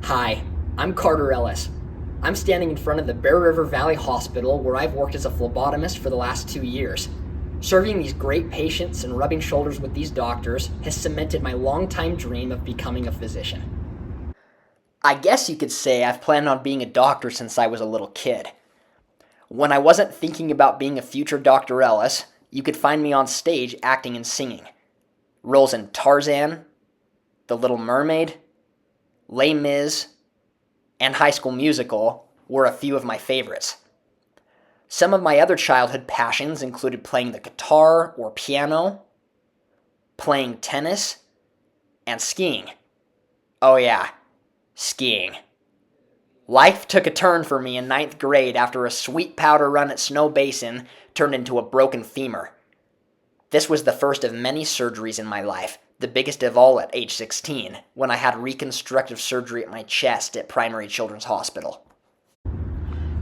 Hi, I'm Carter Ellis. I'm standing in front of the Bear River Valley Hospital where I've worked as a phlebotomist for the last 2 years. Serving these great patients and rubbing shoulders with these doctors has cemented my longtime dream of becoming a physician. I guess you could say I've planned on being a doctor since I was a little kid. When I wasn't thinking about being a future Dr. Ellis, you could find me on stage acting and singing. Roles in Tarzan, The Little Mermaid, Les Mis, and High School Musical were a few of my favorites. Some of my other childhood passions included playing the guitar or piano, playing tennis, and skiing. Oh yeah, skiing. Life took a turn for me in ninth grade after a sweet powder run at Snow Basin turned into a broken femur. This was the first of many surgeries in my life, the biggest of all at age 16, when I had reconstructive surgery at my chest at Primary Children's Hospital.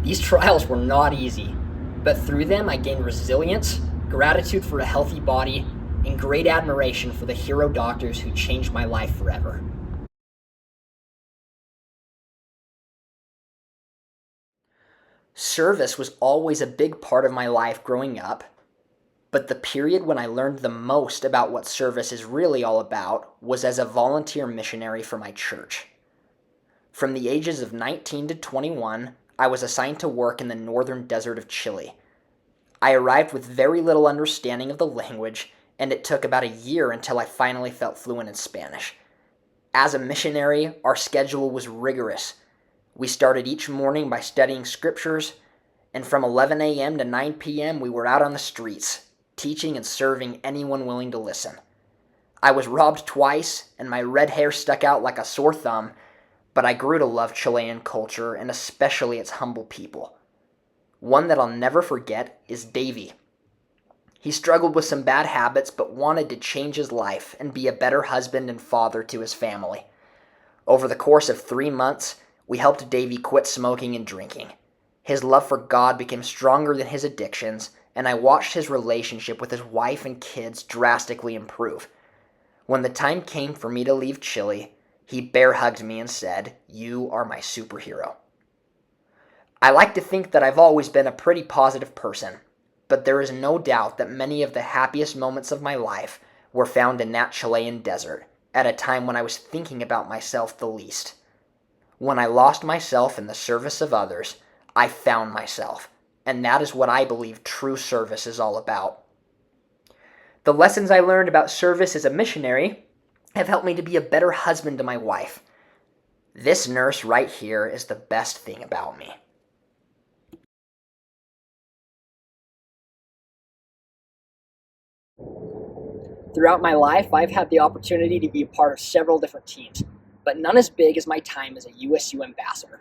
These trials were not easy, but through them I gained resilience, gratitude for a healthy body, and great admiration for the hero doctors who changed my life forever. Service was always a big part of my life growing up, but the period when I learned the most about what service is really all about was as a volunteer missionary for my church. From the ages of 19 to 21, I was assigned to work in the northern desert of Chile. I arrived with very little understanding of the language, and it took about a year until I finally felt fluent in Spanish. As a missionary, our schedule was rigorous. We started each morning by studying scriptures, and from 11 a.m. to 9 p.m. we were out on the streets, teaching and serving anyone willing to listen. I was robbed twice, and my red hair stuck out like a sore thumb, but I grew to love Chilean culture and especially its humble people. One that I'll never forget is Davy. He struggled with some bad habits but wanted to change his life and be a better husband and father to his family. Over the course of 3 months, we helped Davy quit smoking and drinking. His love for God became stronger than his addictions, and I watched his relationship with his wife and kids drastically improve. When the time came for me to leave Chile, he bear-hugged me and said, "You are my superhero." I like to think that I've always been a pretty positive person, but there is no doubt that many of the happiest moments of my life were found in that Chilean desert, at a time when I was thinking about myself the least. When I lost myself in the service of others, I found myself, and that is what I believe true service is all about. The lessons I learned about service as a missionary have helped me to be a better husband to my wife. This nurse right here is the best thing about me. Throughout my life, I've had the opportunity to be a part of several different teams, but none as big as my time as a USU ambassador.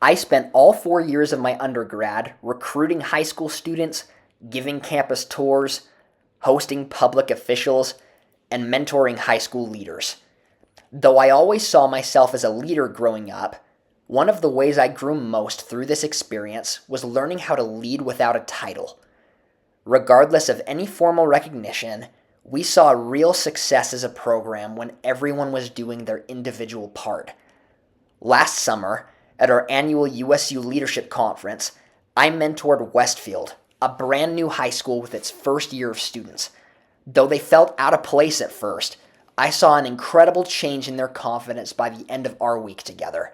I spent all 4 years of my undergrad recruiting high school students, giving campus tours, hosting public officials, and mentoring high school leaders. Though I always saw myself as a leader growing up, one of the ways I grew most through this experience was learning how to lead without a title. Regardless of any formal recognition, we saw real success as a program when everyone was doing their individual part. Last summer, at our annual USU Leadership Conference, I mentored Westfield, a brand new high school with its first year of students. Though they felt out of place at first, I saw an incredible change in their confidence by the end of our week together.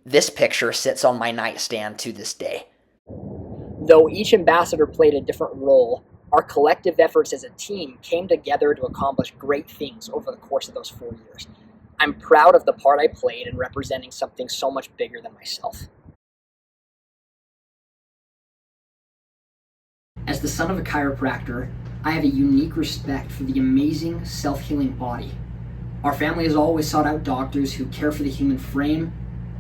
This picture sits on my nightstand to this day. Though each ambassador played a different role, our collective efforts as a team came together to accomplish great things over the course of those 4 years. I'm proud of the part I played in representing something so much bigger than myself. As the son of a chiropractor, I have a unique respect for the amazing self-healing body. Our family has always sought out doctors who care for the human frame,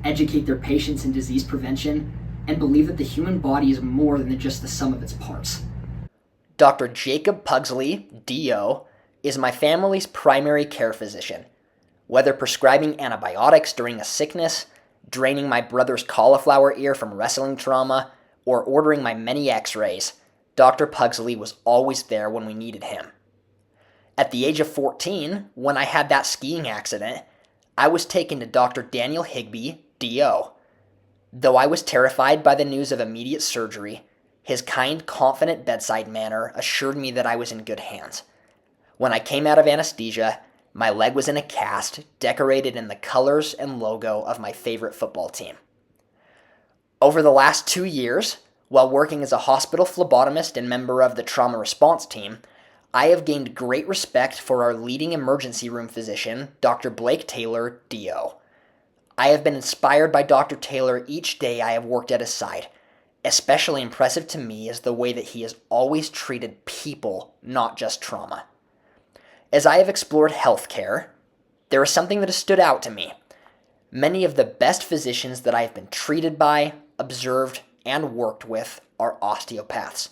educate their patients in disease prevention, and believe that the human body is more than just the sum of its parts. Dr. Jacob Pugsley, D.O., is my family's primary care physician. Whether prescribing antibiotics during a sickness, draining my brother's cauliflower ear from wrestling trauma, or ordering my many x-rays, Dr. Pugsley was always there when we needed him. At the age of 14, when I had that skiing accident, I was taken to Dr. Daniel Higbee, D.O. Though I was terrified by the news of immediate surgery, his kind, confident bedside manner assured me that I was in good hands. When I came out of anesthesia, my leg was in a cast decorated in the colors and logo of my favorite football team. Over the last 2 years, while working as a hospital phlebotomist and member of the trauma response team, I have gained great respect for our leading emergency room physician, Dr. Blake Taylor, D.O. I have been inspired by Dr. Taylor each day I have worked at his side. Especially impressive to me is the way that he has always treated people, not just trauma. As I have explored healthcare, there is something that has stood out to me. Many of the best physicians that I have been treated by, observed, and worked with are osteopaths.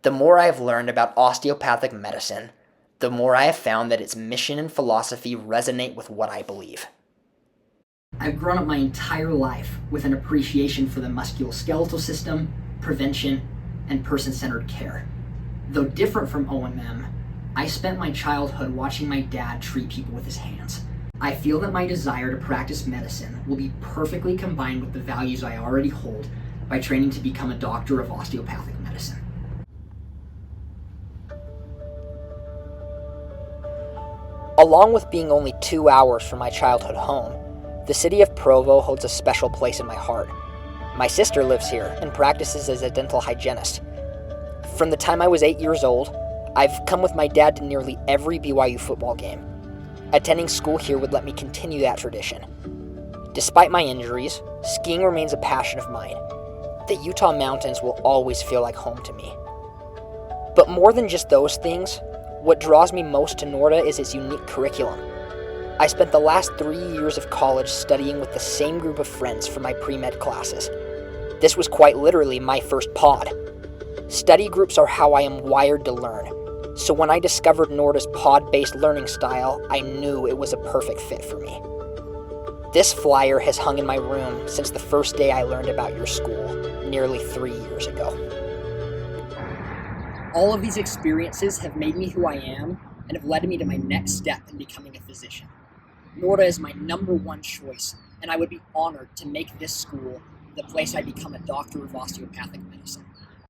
The more I have learned about osteopathic medicine, the more I have found that its mission and philosophy resonate with what I believe. I've grown up my entire life with an appreciation for the musculoskeletal system, prevention, and person-centered care. Though different from O&M, I spent my childhood watching my dad treat people with his hands. I feel that my desire to practice medicine will be perfectly combined with the values I already hold by training to become a doctor of osteopathic medicine. Along with being only 2 hours from my childhood home, the city of Provo holds a special place in my heart. My sister lives here and practices as a dental hygienist. From the time I was 8 years old, I've come with my dad to nearly every BYU football game. Attending school here would let me continue that tradition. Despite my injuries, skiing remains a passion of mine. The Utah mountains will always feel like home to me. But more than just those things, what draws me most to Noorda is its unique curriculum. I spent the last 3 years of college studying with the same group of friends for my pre-med classes. This was quite literally my first pod. Study groups are how I am wired to learn, so when I discovered Noorda's pod-based learning style, I knew it was a perfect fit for me. This flyer has hung in my room since the first day I learned about your school, nearly 3 years ago. All of these experiences have made me who I am and have led me to my next step in becoming a physician. Noorda is my #1 choice, and I would be honored to make this school the place I become a doctor of osteopathic medicine.